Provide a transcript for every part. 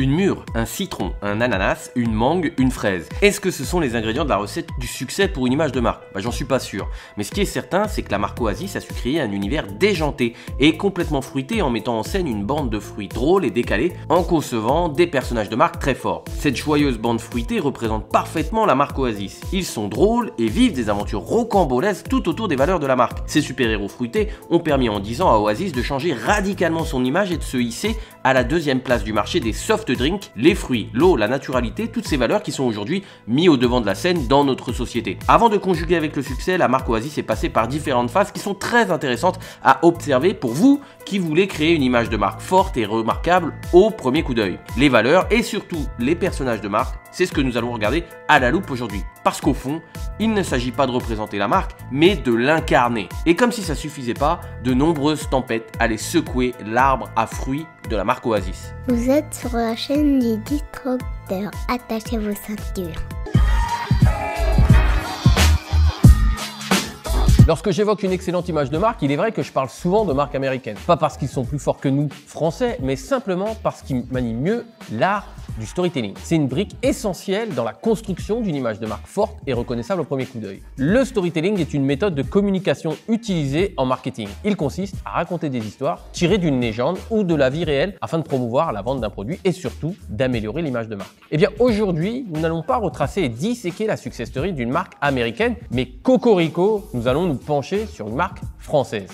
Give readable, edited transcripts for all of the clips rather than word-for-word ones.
une mûre, un citron, un ananas, une mangue, une fraise. Est-ce que ce sont les ingrédients de la recette du succès pour une image de marque? J'en suis pas sûr. Mais ce qui est certain, c'est que la marque Oasis a su créer un univers déjanté et complètement fruité en mettant en scène une bande de fruits drôles et décalés en concevant des personnages de marque très forts. Cette joyeuse bande fruitée représente parfaitement la marque Oasis. Ils sont drôles et vivent des aventures rocambolesques tout autour des valeurs de la marque. Ces super-héros fruités ont permis en 10 ans à Oasis de changer radicalement son image et de se hisser à la deuxième place du marché des soft drinks, les fruits, l'eau, la naturalité, toutes ces valeurs qui sont aujourd'hui mis au devant de la scène dans notre société. Avant de conjuguer avec le succès, la marque Oasis est passée par différentes phases qui sont très intéressantes à observer pour vous qui voulez créer une image de marque forte et remarquable au premier coup d'œil. Les valeurs et surtout les personnages de marque, c'est ce que nous allons regarder à la loupe aujourd'hui. Parce qu'au fond, il ne s'agit pas de représenter la marque, mais de l'incarner. Et comme si ça suffisait pas, de nombreuses tempêtes allaient secouer l'arbre à fruits de la marque Oasis. Vous êtes sur la chaîne des disrupteurs. Attachez vos ceintures. Lorsque j'évoque une excellente image de marque, il est vrai que je parle souvent de marques américaines. Pas parce qu'ils sont plus forts que nous, Français, mais simplement parce qu'ils manient mieux l'art du storytelling. C'est une brique essentielle dans la construction d'une image de marque forte et reconnaissable au premier coup d'œil. Le storytelling est une méthode de communication utilisée en marketing. Il consiste à raconter des histoires tirées d'une légende ou de la vie réelle afin de promouvoir la vente d'un produit et surtout d'améliorer l'image de marque. Eh bien aujourd'hui, nous n'allons pas retracer et disséquer la success story d'une marque américaine, mais cocorico, nous allons nous pencher sur une marque française.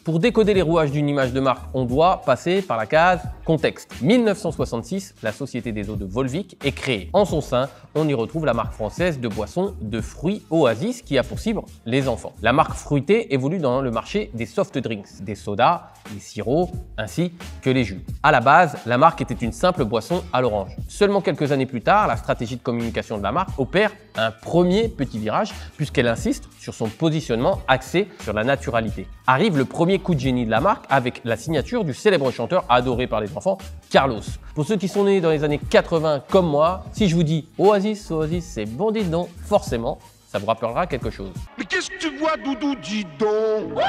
Pour décoder les rouages d'une image de marque, on doit passer par la case contexte. 1966, la Société des eaux de Volvic est créée. En son sein, on y retrouve la marque française de boissons de fruits Oasis qui a pour cible les enfants. La marque fruitée évolue dans le marché des soft drinks, des sodas, des sirops ainsi que les jus. À la base, la marque était une simple boisson à l'orange. Seulement quelques années plus tard, la stratégie de communication de la marque opère un premier petit virage puisqu'elle insiste sur son positionnement axé sur la naturalité. Arrive le premier coup de génie de la marque avec la signature du célèbre chanteur adoré par les enfants, Carlos. Pour ceux qui sont nés dans les années 80 comme moi, si je vous dis Oasis, Oasis, c'est bon dis donc, forcément, ça vous rappellera quelque chose. Mais qu'est-ce que tu vois, Doudou, dis donc?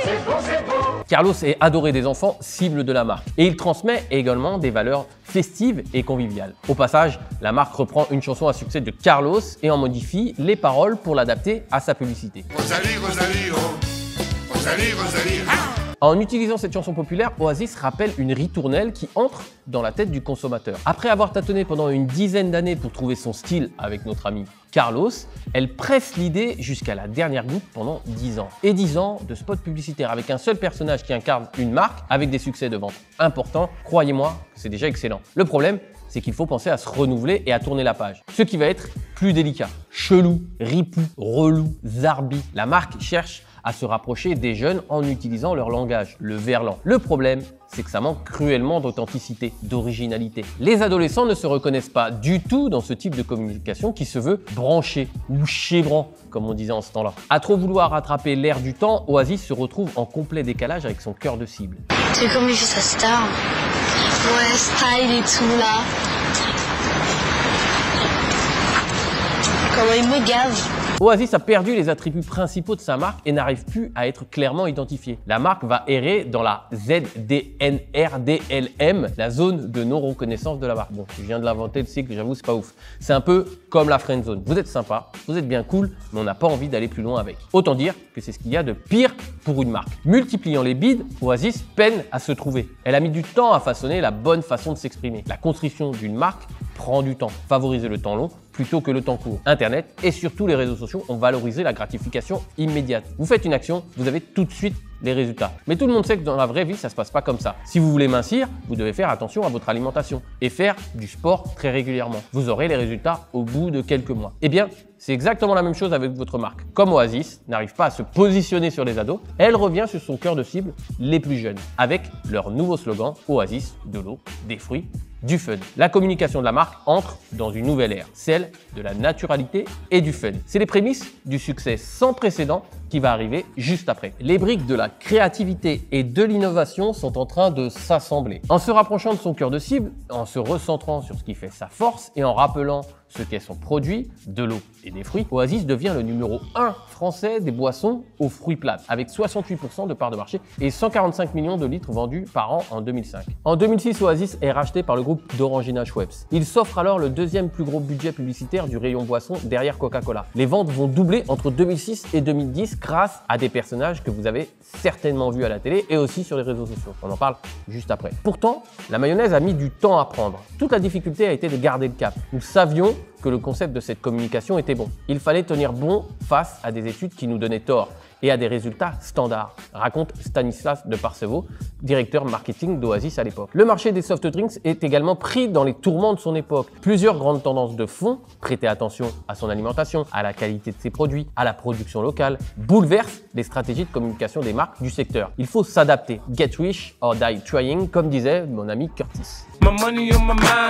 C'est bon, c'est bon. Carlos est adoré des enfants, cible de la marque. Et il transmet également des valeurs festives et conviviales. Au passage, la marque reprend une chanson à succès de Carlos et en modifie les paroles pour l'adapter à sa publicité. Rosalie, Rosalie, oh. Rosalie, Rosalie, ah. En utilisant cette chanson populaire, Oasis rappelle une ritournelle qui entre dans la tête du consommateur. Après avoir tâtonné pendant une dizaine d'années pour trouver son style avec notre ami Carlos, elle presse l'idée jusqu'à la dernière goutte pendant 10 ans. Et 10 ans de spots publicitaires avec un seul personnage qui incarne une marque avec des succès de vente importants, croyez-moi, c'est déjà excellent. Le problème, c'est qu'il faut penser à se renouveler et à tourner la page. Ce qui va être plus délicat. Chelou, ripou, relou, zarbi. La marque cherche à se rapprocher des jeunes en utilisant leur langage, le verlan. Le problème, c'est que ça manque cruellement d'authenticité, d'originalité. Les adolescents ne se reconnaissent pas du tout dans ce type de communication qui se veut branché ou chébrant, comme on disait en ce temps-là. À trop vouloir rattraper l'air du temps, Oasis se retrouve en complet décalage avec son cœur de cible. Tu sais comment il fait sa star? Ouais, style et tout là. Comment il me gave. Oasis a perdu les attributs principaux de sa marque et n'arrive plus à être clairement identifiée. La marque va errer dans la ZDNRDLM, la zone de non-reconnaissance de la marque. Bon, je viens de l'inventer le cycle, j'avoue, c'est pas ouf. C'est un peu comme la friend zone. Vous êtes sympa, vous êtes bien cool, mais on n'a pas envie d'aller plus loin avec. Autant dire que c'est ce qu'il y a de pire pour une marque. Multipliant les bides, Oasis peine à se trouver. Elle a mis du temps à façonner la bonne façon de s'exprimer. La construction d'une marque prend du temps. Favorisez le temps long plutôt que le temps court. Internet et surtout les réseaux sociaux ont valorisé la gratification immédiate. Vous faites une action, vous avez tout de suite les résultats. Mais tout le monde sait que dans la vraie vie, ça se passe pas comme ça. Si vous voulez mincir, vous devez faire attention à votre alimentation et faire du sport très régulièrement. Vous aurez les résultats au bout de quelques mois. Eh bien, c'est exactement la même chose avec votre marque. Comme Oasis n'arrive pas à se positionner sur les ados, elle revient sur son cœur de cible, les plus jeunes, avec leur nouveau slogan Oasis, de l'eau, des fruits, du fun. La communication de la marque entre dans une nouvelle ère, celle de la naturalité et du fun. C'est les prémices du succès sans précédent qui va arriver juste après. Les briques de la créativité et de l'innovation sont en train de s'assembler. En se rapprochant de son cœur de cible, en se recentrant sur ce qui fait sa force et en rappelant ce qu'est son produit, de l'eau et des fruits, Oasis devient le numéro 1 français des boissons aux fruits plats, avec 68% de part de marché et 145 millions de litres vendus par an en 2005. En 2006, Oasis est racheté par le groupe d'Orangina Schweppes. Il s'offre alors le deuxième plus gros budget publicitaire du rayon boisson derrière Coca-Cola. Les ventes vont doubler entre 2006 et 2010 grâce à des personnages que vous avez certainement vus à la télé et aussi sur les réseaux sociaux. On en parle juste après. Pourtant, la mayonnaise a mis du temps à prendre. Toute la difficulté a été de garder le cap. Nous savions que le concept de cette communication était bon. Il fallait tenir bon face à des études qui nous donnaient tort et à des résultats standards, raconte Stanislas de Parseveau, directeur marketing d'Oasis à l'époque. Le marché des soft drinks est également pris dans les tourments de son époque. Plusieurs grandes tendances de fond, prêter attention à son alimentation, à la qualité de ses produits, à la production locale, bouleversent les stratégies de communication des marques du secteur. Il faut s'adapter. Get rich or die trying, comme disait mon ami Curtis.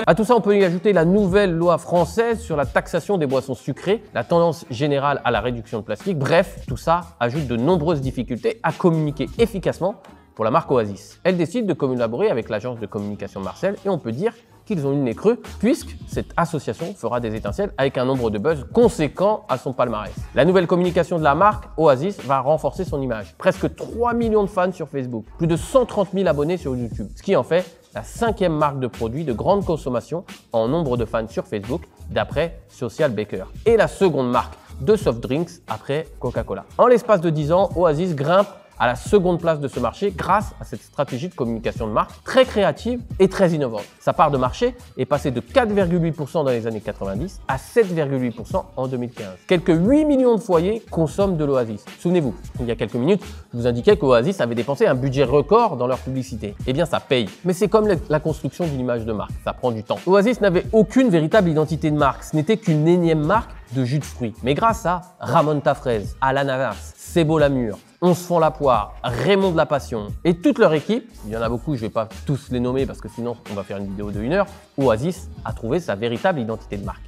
À tout ça, on peut y ajouter la nouvelle loi française sur la taxation des boissons sucrées, la tendance générale à la réduction de plastique. Bref, tout ça ajoute de nombreuses difficultés à communiquer efficacement pour la marque Oasis. Elle décide de collaborer avec l'agence de communication Marcel et on peut dire qu'ils ont eu le nez creux puisque cette association fera des étincelles avec un nombre de buzz conséquent à son palmarès. La nouvelle communication de la marque Oasis va renforcer son image. Presque 3 millions de fans sur Facebook, plus de 130 000 abonnés sur YouTube, ce qui en fait la 5e marque de produits de grande consommation en nombre de fans sur Facebook d'après Social Baker et la seconde marque de soft drinks après Coca-Cola. En l'espace de 10 ans, Oasis grimpe à la seconde place de ce marché grâce à cette stratégie de communication de marque très créative et très innovante. Sa part de marché est passée de 4,8% dans les années 90 à 7,8% en 2015. Quelques 8 millions de foyers consomment de l'Oasis. Souvenez-vous, il y a quelques minutes, je vous indiquais qu'Oasis avait dépensé un budget record dans leur publicité. Eh bien, ça paye. Mais c'est comme la construction d'une image de marque, ça prend du temps. Oasis n'avait aucune véritable identité de marque, ce n'était qu'une énième marque de jus de fruits. Mais grâce à Ramon Tafraise, à l'ananas, Sebo Lamur, On se fend la poire, Raymond de la Passion et toute leur équipe, il y en a beaucoup, je ne vais pas tous les nommer parce que sinon on va faire une vidéo de 1 heure, Oasis a trouvé sa véritable identité de marque.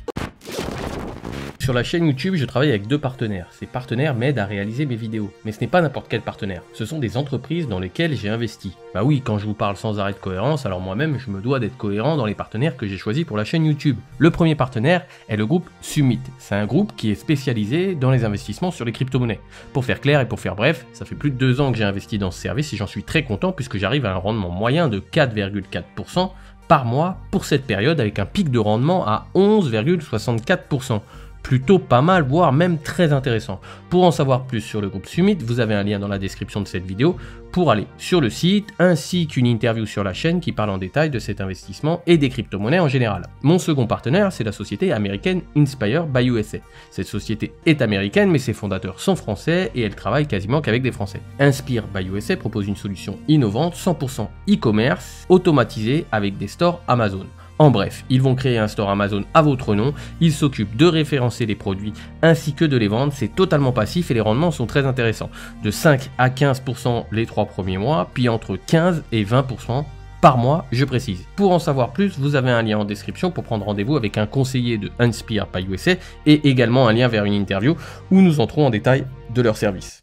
Sur la chaîne YouTube, je travaille avec 2 partenaires. Ces partenaires m'aident à réaliser mes vidéos. Mais ce n'est pas n'importe quel partenaire. Ce sont des entreprises dans lesquelles j'ai investi. Bah oui, quand je vous parle sans arrêt de cohérence, alors moi-même, je me dois d'être cohérent dans les partenaires que j'ai choisis pour la chaîne YouTube. Le premier partenaire est le groupe Summit. C'est un groupe qui est spécialisé dans les investissements sur les crypto-monnaies. Pour faire clair et pour faire bref, ça fait plus de 2 ans que j'ai investi dans ce service et j'en suis très content puisque j'arrive à un rendement moyen de 4,4% par mois pour cette période avec un pic de rendement à 11,64%. Plutôt pas mal, voire même très intéressant. Pour en savoir plus sur le groupe Summit, vous avez un lien dans la description de cette vidéo pour aller sur le site, ainsi qu'une interview sur la chaîne qui parle en détail de cet investissement et des crypto-monnaies en général. Mon second partenaire, c'est la société américaine Inspire by USA. Cette société est américaine, mais ses fondateurs sont français et elle travaille quasiment qu'avec des Français. Inspire by USA propose une solution innovante, 100% e-commerce, automatisée avec des stores Amazon. En bref, ils vont créer un store Amazon à votre nom, ils s'occupent de référencer les produits ainsi que de les vendre, c'est totalement passif et les rendements sont très intéressants. De 5 à 15% les 3 premiers mois, puis entre 15 et 20% par mois, je précise. Pour en savoir plus, vous avez un lien en description pour prendre rendez-vous avec un conseiller de Inspire by USA et également un lien vers une interview où nous entrons en détail de leur service.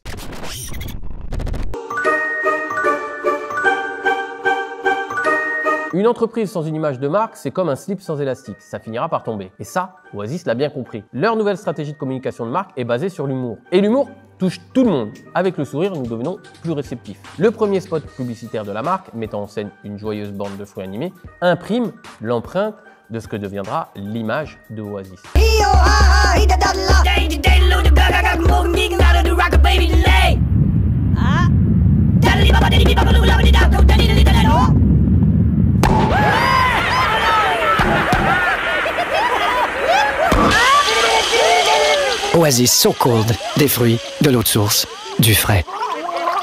Une entreprise sans une image de marque, c'est comme un slip sans élastique, ça finira par tomber. Et ça, Oasis l'a bien compris. Leur nouvelle stratégie de communication de marque est basée sur l'humour. Et l'humour touche tout le monde. Avec le sourire, nous devenons plus réceptifs. Le premier spot publicitaire de la marque, mettant en scène une joyeuse bande de fruits animés, imprime l'empreinte de ce que deviendra l'image de Oasis. Oasis So Cold, des fruits, de l'eau de source, du frais.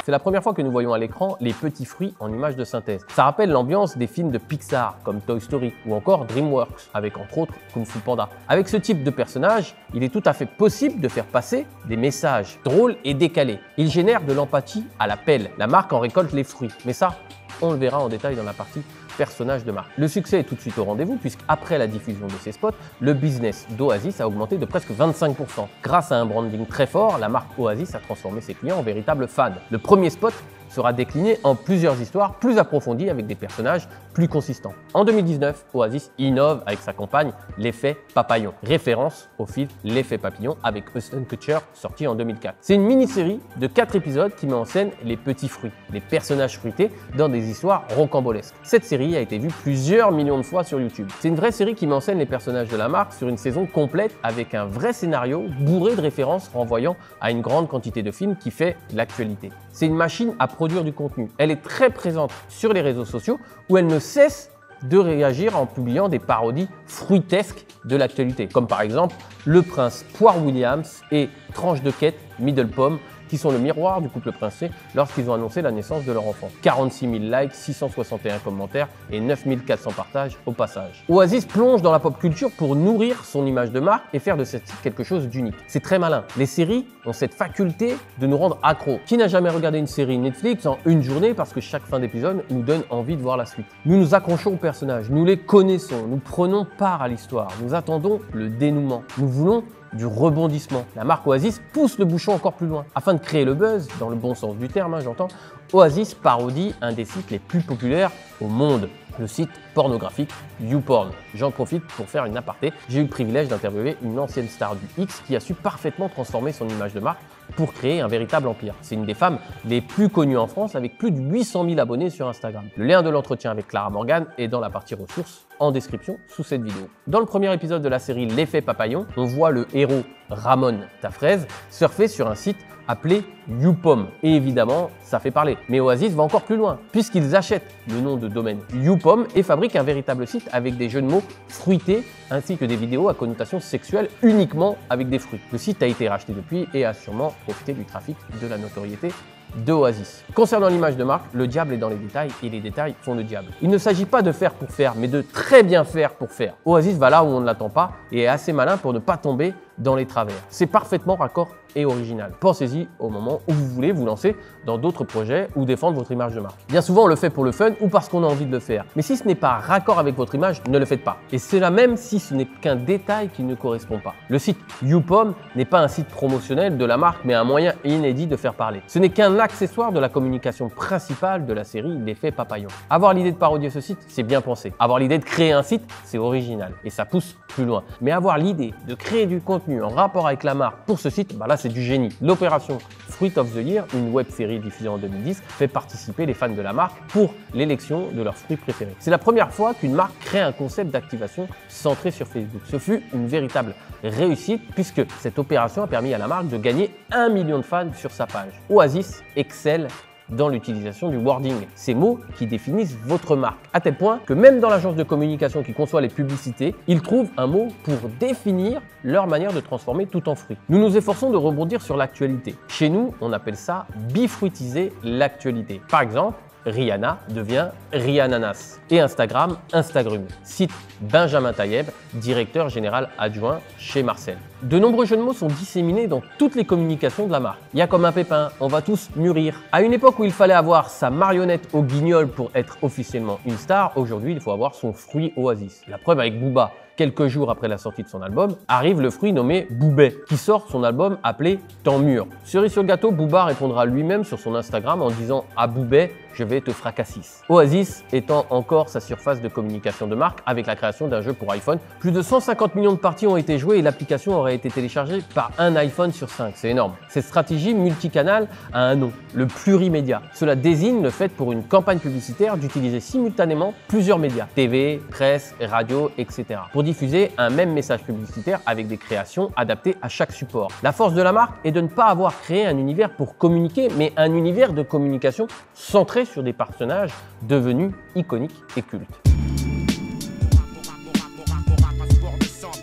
C'est la première fois que nous voyons à l'écran les petits fruits en images de synthèse. Ça rappelle l'ambiance des films de Pixar comme Toy Story ou encore DreamWorks avec entre autres Kung Fu Panda. Avec ce type de personnage, il est tout à fait possible de faire passer des messages drôles et décalés. Il génère de l'empathie à la pelle. La marque en récolte les fruits. Mais ça, on le verra en détail dans la partie personnage de marque. Le succès est tout de suite au rendez-vous puisqu'après la diffusion de ces spots, le business d'Oasis a augmenté de presque 25%. Grâce à un branding très fort, la marque Oasis a transformé ses clients en véritables fans. Le premier spot sera décliné en plusieurs histoires plus approfondies avec des personnages plus consistants. En 2019, Oasis innove avec sa campagne L'effet papillon, référence au film L'effet papillon avec Ashton Kutcher sorti en 2004. C'est une mini-série de 4 épisodes qui met en scène les petits fruits, les personnages fruités dans des histoires rocambolesques. Cette série a été vue plusieurs millions de fois sur YouTube. C'est une vraie série qui met en scène les personnages de la marque sur une saison complète avec un vrai scénario bourré de références renvoyant à une grande quantité de films qui fait l'actualité. C'est une machine à produire du contenu. Elle est très présente sur les réseaux sociaux où elle ne cesse de réagir en publiant des parodies fruitesques de l'actualité, comme par exemple Le Prince Poire Williams et Tranche de Quête Middle Pomme, qui sont le miroir du couple princier lorsqu'ils ont annoncé la naissance de leur enfant. 46 000 likes, 661 commentaires et 9 400 partages au passage. Oasis plonge dans la pop culture pour nourrir son image de marque et faire de cette site quelque chose d'unique. C'est très malin. Les séries ont cette faculté de nous rendre accros. Qui n'a jamais regardé une série Netflix en une journée parce que chaque fin d'épisode nous donne envie de voir la suite? Nous nous accrochons aux personnages, nous les connaissons, nous prenons part à l'histoire, nous attendons le dénouement. Nous voulons du rebondissement. La marque Oasis pousse le bouchon encore plus loin. Afin de créer le buzz, dans le bon sens du terme, j'entends, Oasis parodie un des sites les plus populaires au monde, le site pornographique YouPorn. J'en profite pour faire une aparté. J'ai eu le privilège d'interviewer une ancienne star du X qui a su parfaitement transformer son image de marque pour créer un véritable empire. C'est une des femmes les plus connues en France avec plus de 800 000 abonnés sur Instagram. Le lien de l'entretien avec Clara Morgan est dans la partie ressources en description sous cette vidéo. Dans le premier épisode de la série L'effet papillon, on voit le héros Ramon Tafrez surfer sur un site appelé YouPom. Et évidemment, ça fait parler. Mais Oasis va encore plus loin, puisqu'ils achètent le nom de domaine YouPom et fabriquent un véritable site avec des jeux de mots fruités, ainsi que des vidéos à connotation sexuelle uniquement avec des fruits. Le site a été racheté depuis et a sûrement profité du trafic de la notoriété de Oasis. Concernant l'image de marque, le diable est dans les détails et les détails font le diable. Il ne s'agit pas de faire pour faire, mais de très bien faire pour faire. Oasis va là où on ne l'attend pas et est assez malin pour ne pas tomber dans les travers. C'est parfaitement raccord et original. Pensez-y au moment où vous voulez vous lancer dans d'autres projets ou défendre votre image de marque. Bien souvent, on le fait pour le fun ou parce qu'on a envie de le faire. Mais si ce n'est pas raccord avec votre image, ne le faites pas. Et c'est là même si ce n'est qu'un détail qui ne correspond pas. Le site YouPom n'est pas un site promotionnel de la marque, mais un moyen inédit de faire parler. Ce n'est qu'un accessoire de la communication principale de la série L'effet papillon. Avoir l'idée de parodier ce site, c'est bien pensé. Avoir l'idée de créer un site, c'est original et ça pousse plus loin. Mais avoir l'idée de créer du contenu en rapport avec la marque pour ce site, là c'est du génie. L'opération Fruit of the Year, une web série diffusée en 2010, fait participer les fans de la marque pour l'élection de leur fruit préféré. C'est la première fois qu'une marque crée un concept d'activation centré sur Facebook. Ce fut une véritable réussite puisque cette opération a permis à la marque de gagner 1 million de fans sur sa page. Oasis excelle dans l'utilisation du wording, ces mots qui définissent votre marque, à tel point que même dans l'agence de communication qui conçoit les publicités, ils trouvent un mot pour définir leur manière de transformer tout en fruit. Nous nous efforçons de rebondir sur l'actualité. Chez nous, on appelle ça bifruitiser l'actualité. Par exemple, Rihanna devient Rihannanas et Instagram Instagrum. Cite Benjamin Tayeb, directeur général adjoint chez Marcel. De nombreux jeux de mots sont disséminés dans toutes les communications de la marque. Il y a comme un pépin, on va tous mûrir. À une époque où il fallait avoir sa marionnette au guignol pour être officiellement une star, aujourd'hui il faut avoir son fruit Oasis. La preuve avec Booba. Quelques jours après la sortie de son album, arrive le fruit nommé Boubet, qui sort son album appelé Tant mûr. Cerise sur le gâteau, Booba répondra lui-même sur son Instagram en disant à Boubet, je vais te fracassis. Oasis étend encore sa surface de communication de marque avec la création d'un jeu pour iPhone. Plus de 150 millions de parties ont été jouées et l'application aurait été téléchargée par un iPhone sur 5. C'est énorme. Cette stratégie multicanal a un nom, le plurimédia. Cela désigne le fait pour une campagne publicitaire d'utiliser simultanément plusieurs médias, TV, presse, radio, etc. pour diffuser un même message publicitaire avec des créations adaptées à chaque support. La force de la marque est de ne pas avoir créé un univers pour communiquer, mais un univers de communication centré sur des personnages devenus iconiques et cultes.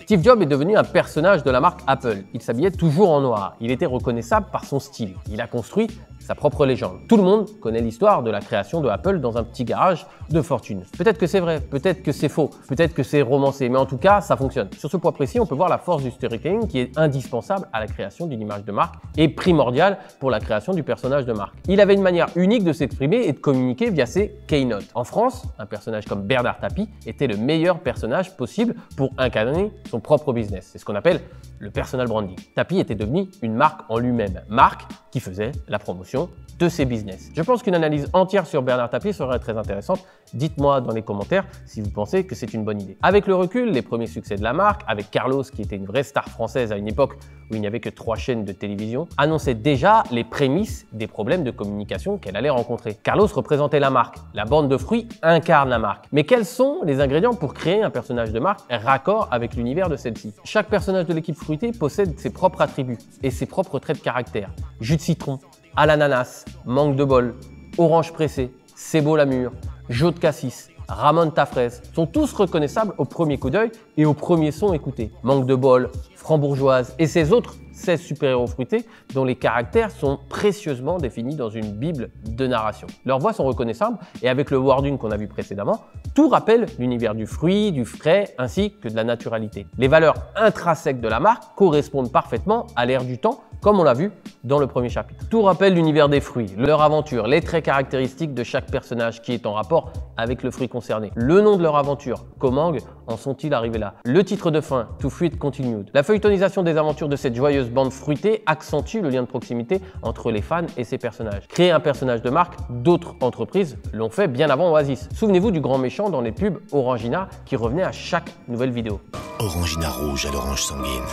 Steve Jobs est devenu un personnage de la marque Apple. Il s'habillait toujours en noir. Il était reconnaissable par son style. Il a construit sa propre légende. Tout le monde connaît l'histoire de la création de Apple dans un petit garage de fortune. Peut-être que c'est vrai, peut-être que c'est faux, peut-être que c'est romancé, mais en tout cas, ça fonctionne. Sur ce point précis, on peut voir la force du storytelling qui est indispensable à la création d'une image de marque et primordiale pour la création du personnage de marque. Il avait une manière unique de s'exprimer et de communiquer via ses keynotes. En France, un personnage comme Bernard Tapie était le meilleur personnage possible pour incarner son propre business. C'est ce qu'on appelle le personal branding. Tapie était devenu une marque en lui-même. Marque qui qui faisait la promotion de ces business. Je pense qu'une analyse entière sur Bernard Tapie serait très intéressante. Dites-moi dans les commentaires si vous pensez que c'est une bonne idée. Avec le recul, les premiers succès de la marque, avec Carlos qui était une vraie star française à une époque où il n'y avait que 3 chaînes de télévision, annonçaient déjà les prémices des problèmes de communication qu'elle allait rencontrer. Carlos représentait la marque, la bande de fruits incarne la marque. Mais quels sont les ingrédients pour créer un personnage de marque raccord avec l'univers de celle-ci? Chaque personnage de l'équipe fruitée possède ses propres attributs et ses propres traits de caractère. Jus de citron, à l'ananas, mangue de bol, orange pressé, Sebo la mûre, Jo de cassis, Ramon ta fraise sont tous reconnaissables au premier coup d'œil et au premier son écouté. Manque de bol, Frambourgeoise et ces autres 16 super-héros fruités dont les caractères sont précieusement définis dans une bible de narration. Leurs voix sont reconnaissables et avec le wording qu'on a vu précédemment, tout rappelle l'univers du fruit, du frais ainsi que de la naturalité. Les valeurs intrinsèques de la marque correspondent parfaitement à l'ère du temps comme on l'a vu dans le premier chapitre. Tout rappelle l'univers des fruits, leur aventure, les traits caractéristiques de chaque personnage qui est en rapport avec le fruit concerné. Le nom de leur aventure, comment en sont-ils arrivés là? Le titre de fin, To Fruit Continued. La feuilletonisation des aventures de cette joyeuse bande fruitée accentue le lien de proximité entre les fans et ses personnages. Créer un personnage de marque, d'autres entreprises l'ont fait bien avant Oasis. Souvenez-vous du grand méchant dans les pubs Orangina qui revenait à chaque nouvelle vidéo. Orangina rouge à l'orange sanguine.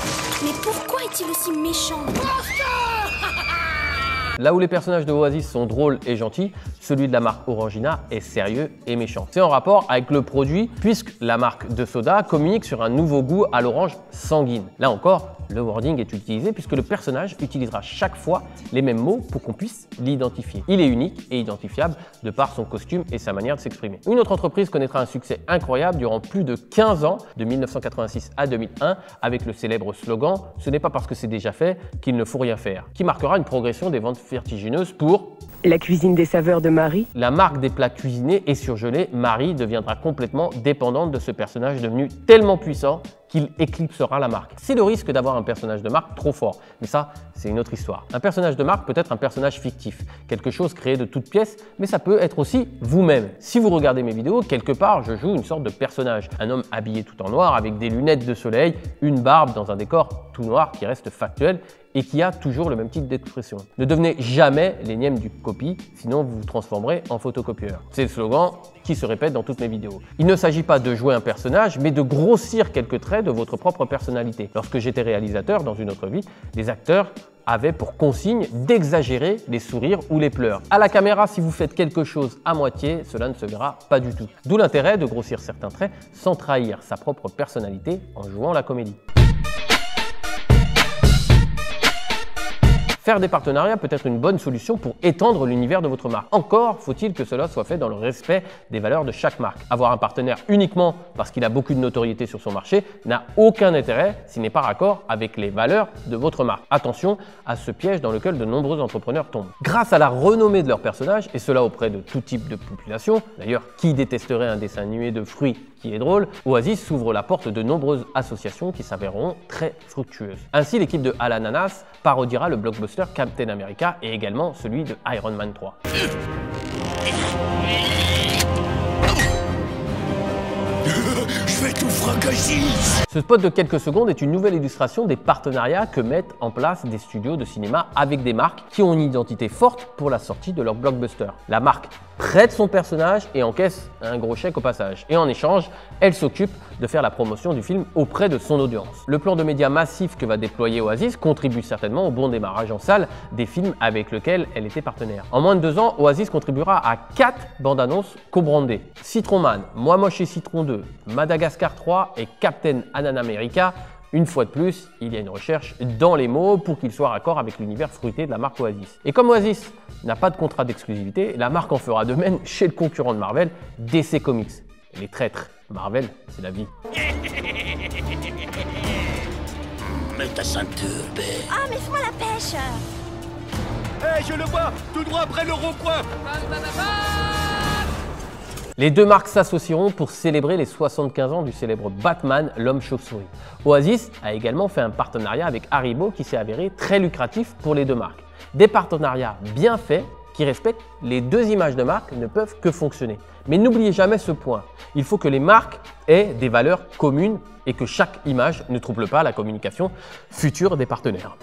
Mais pourquoi est-il aussi méchant? Là où les personnages de Oasis sont drôles et gentils, celui de la marque Orangina est sérieux et méchant. C'est en rapport avec le produit puisque la marque de soda communique sur un nouveau goût à l'orange sanguine. Là encore, le wording est utilisé puisque le personnage utilisera chaque fois les mêmes mots pour qu'on puisse l'identifier. Il est unique et identifiable de par son costume et sa manière de s'exprimer. Une autre entreprise connaîtra un succès incroyable durant plus de 15 ans, de 1986 à 2001, avec le célèbre slogan « Ce n'est pas parce que c'est déjà fait qu'il ne faut rien faire », qui marquera une progression des ventes vertigineuse pour la cuisine des saveurs de Marie. La marque des plats cuisinés et surgelés, Marie deviendra complètement dépendante de ce personnage devenu tellement puissant qu'il éclipsera la marque. C'est le risque d'avoir un personnage de marque trop fort, mais ça, c'est une autre histoire. Un personnage de marque peut être un personnage fictif, quelque chose créé de toutes pièces, mais ça peut être aussi vous-même. Si vous regardez mes vidéos, quelque part, je joue une sorte de personnage. Un homme habillé tout en noir, avec des lunettes de soleil, une barbe dans un décor tout noir qui reste factuel et qui a toujours le même type d'expression. Ne devenez jamais l'énième du copie, sinon vous vous transformerez en photocopieur. C'est le slogan qui se répète dans toutes mes vidéos. Il ne s'agit pas de jouer un personnage, mais de grossir quelques traits de votre propre personnalité. Lorsque j'étais réalisateur dans une autre vie, les acteurs avaient pour consigne d'exagérer les sourires ou les pleurs. À la caméra, si vous faites quelque chose à moitié, cela ne se verra pas du tout. D'où l'intérêt de grossir certains traits sans trahir sa propre personnalité en jouant la comédie. Faire des partenariats peut être une bonne solution pour étendre l'univers de votre marque. Encore faut-il que cela soit fait dans le respect des valeurs de chaque marque. Avoir un partenaire uniquement parce qu'il a beaucoup de notoriété sur son marché n'a aucun intérêt s'il n'est pas raccord avec les valeurs de votre marque. Attention à ce piège dans lequel de nombreux entrepreneurs tombent. Grâce à la renommée de leurs personnages, et cela auprès de tout type de population, d'ailleurs qui détesterait un dessin animé de fruits qui est drôle, Oasis s'ouvre la porte de nombreuses associations qui s'avéreront très fructueuses. Ainsi, l'équipe de À l'ananas parodiera le blockbuster Captain America et également celui de Iron Man 3. Je vais tout fracasser. Ce spot de quelques secondes est une nouvelle illustration des partenariats que mettent en place des studios de cinéma avec des marques qui ont une identité forte pour la sortie de leur blockbuster. La marque prête son personnage et encaisse un gros chèque au passage. Et en échange, elle s'occupe de faire la promotion du film auprès de son audience. Le plan de médias massif que va déployer Oasis contribue certainement au bon démarrage en salle des films avec lesquels elle était partenaire. En moins de 2 ans, Oasis contribuera à 4 bandes-annonces co-brandées. Citron Man, Moi Moche et Citron 2, Madagascar 3 et Captain America. Une fois de plus, il y a une recherche dans les mots pour qu'ils soient raccord avec l'univers fruité de la marque Oasis. Et comme Oasis n'a pas de contrat d'exclusivité, la marque en fera de même chez le concurrent de Marvel, DC Comics. Les traîtres, Marvel, c'est la vie. Mets ta ceinture, bête. Ah, mais fais-moi la pêche. Hé, je le vois, tout droit après le rond-point. Les deux marques s'associeront pour célébrer les 75 ans du célèbre Batman, l'homme chauve-souris. Oasis a également fait un partenariat avec Haribo qui s'est avéré très lucratif pour les deux marques. Des partenariats bien faits qui respectent les deux images de marque ne peuvent que fonctionner. Mais n'oubliez jamais ce point, il faut que les marques aient des valeurs communes et que chaque image ne trouble pas la communication future des partenaires.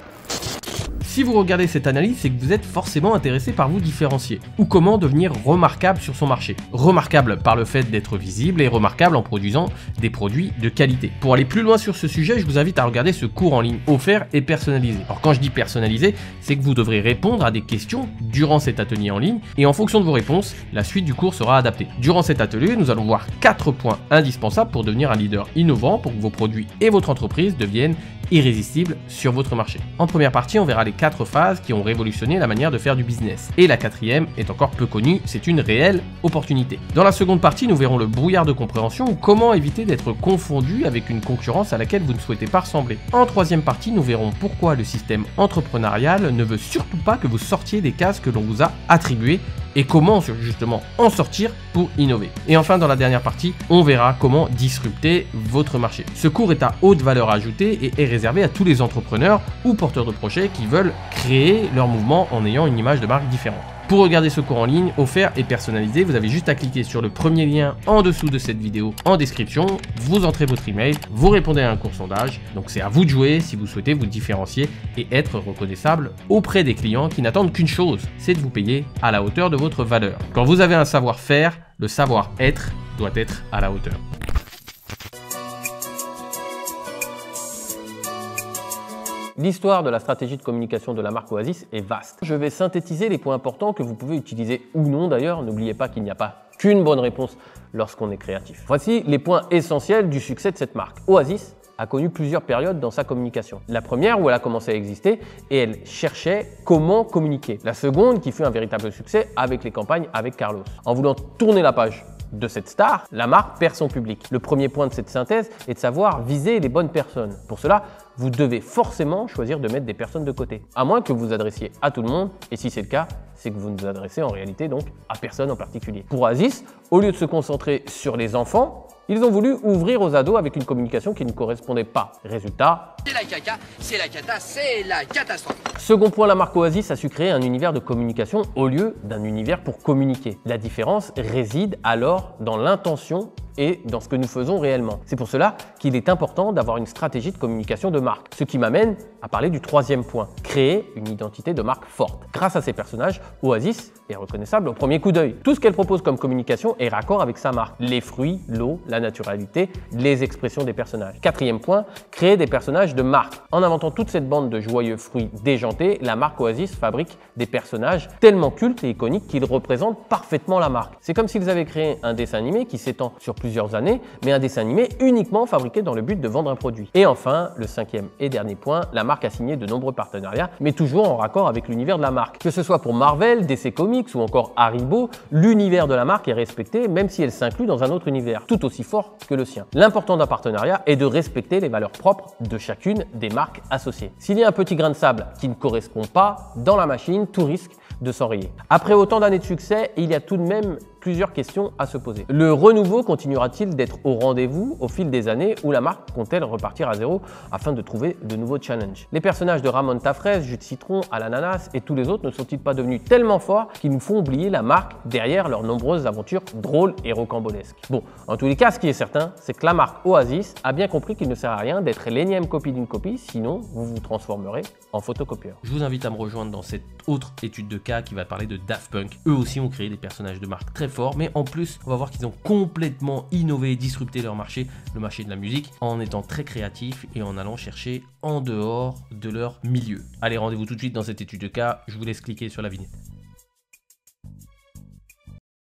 Si vous regardez cette analyse, c'est que vous êtes forcément intéressé par vous différencier, ou comment devenir remarquable sur son marché. Remarquable par le fait d'être visible et remarquable en produisant des produits de qualité. Pour aller plus loin sur ce sujet, je vous invite à regarder ce cours en ligne offert et personnalisé. Alors quand je dis personnalisé, c'est que vous devrez répondre à des questions durant cet atelier en ligne et en fonction de vos réponses, la suite du cours sera adaptée. Durant cet atelier, nous allons voir 4 points indispensables pour devenir un leader innovant pour que vos produits et votre entreprise deviennent irrésistibles sur votre marché. En première partie, on verra les 4 phases qui ont révolutionné la manière de faire du business. Et la 4e est encore peu connue, c'est une réelle opportunité. Dans la seconde partie, nous verrons le brouillard de compréhension ou comment éviter d'être confondu avec une concurrence à laquelle vous ne souhaitez pas ressembler. En 3e partie, nous verrons pourquoi le système entrepreneurial ne veut surtout pas que vous sortiez des cases que l'on vous a attribuées et comment justement en sortir pour innover. Et enfin, dans la dernière partie, on verra comment disrupter votre marché. Ce cours est à haute valeur ajoutée et est réservé à tous les entrepreneurs ou porteurs de projets qui veulent créer leur mouvement en ayant une image de marque différente. Pour regarder ce cours en ligne, offert et personnalisé, vous avez juste à cliquer sur le premier lien en dessous de cette vidéo en description, vous entrez votre email, vous répondez à un court sondage, donc c'est à vous de jouer si vous souhaitez vous différencier et être reconnaissable auprès des clients qui n'attendent qu'une chose, c'est de vous payer à la hauteur de votre valeur. Quand vous avez un savoir-faire, le savoir-être doit être à la hauteur. L'histoire de la stratégie de communication de la marque Oasis est vaste. Je vais synthétiser les points importants que vous pouvez utiliser ou non d'ailleurs. N'oubliez pas qu'il n'y a pas qu'une bonne réponse lorsqu'on est créatif. Voici les points essentiels du succès de cette marque. Oasis a connu plusieurs périodes dans sa communication. La première où elle a commencé à exister et elle cherchait comment communiquer. La seconde qui fut un véritable succès avec les campagnes avec Carlos. En voulant tourner la page de cette star, la marque perd son public. Le premier point de cette synthèse est de savoir viser les bonnes personnes. Pour cela, vous devez forcément choisir de mettre des personnes de côté, à moins que vous vous adressiez à tout le monde, et si c'est le cas, c'est que vous ne vous adressez en réalité donc à personne en particulier. Pour Oasis, au lieu de se concentrer sur les enfants, ils ont voulu ouvrir aux ados avec une communication qui ne correspondait pas. Résultat, c'est la caca, c'est la cata, c'est la catastrophe. Second point, la marque Oasis a su créer un univers de communication au lieu d'un univers pour communiquer. La différence réside alors dans l'intention et dans ce que nous faisons réellement. C'est pour cela qu'il est important d'avoir une stratégie de communication de marque. Ce qui m'amène à parler du 3e point, créer une identité de marque forte. Grâce à ces personnages, Oasis est reconnaissable au premier coup d'œil. Tout ce qu'elle propose comme communication est raccord avec sa marque. Les fruits, l'eau, la naturalité, les expressions des personnages. 4e point, créer des personnages de marque. En inventant toute cette bande de joyeux fruits déjantés, la marque Oasis fabrique des personnages tellement cultes et iconiques qu'ils représentent parfaitement la marque. C'est comme s'ils avaient créé un dessin animé qui s'étend sur plusieurs années, mais un dessin animé uniquement fabriqué dans le but de vendre un produit. Et enfin, le 5e et dernier point, la marque a signé de nombreux partenariats, mais toujours en raccord avec l'univers de la marque. Que ce soit pour Marvel, DC Comics ou encore Haribo, l'univers de la marque est respecté même si elle s'inclut dans un autre univers, tout aussi fort que le sien. L'important d'un partenariat est de respecter les valeurs propres de chacune des marques associées. S'il y a un petit grain de sable qui ne correspond pas dans la machine, tout risque de s'enrayer. Après autant d'années de succès, il y a tout de même plusieurs questions à se poser. Le renouveau continuera-t-il d'être au rendez-vous au fil des années ou la marque compte-t-elle repartir à zéro afin de trouver de nouveaux challenges? Les personnages de Ramon Tafresse, Jus de Citron, à l'ananas et tous les autres ne sont-ils pas devenus tellement forts qu'ils nous font oublier la marque derrière leurs nombreuses aventures drôles et rocambolesques? Bon, en tous les cas, ce qui est certain, c'est que la marque Oasis a bien compris qu'il ne sert à rien d'être l'énième copie d'une copie, sinon vous vous transformerez en photocopieur. Je vous invite à me rejoindre dans cette autre étude de cas qui va parler de Daft Punk. Eux aussi ont créé des personnages de marque très forts, mais en plus, on va voir qu'ils ont complètement innové et disrupté leur marché, le marché de la musique, en étant très créatifs et en allant chercher en dehors de leur milieu. Allez, rendez-vous tout de suite dans cette étude de cas, je vous laisse cliquer sur la vignette.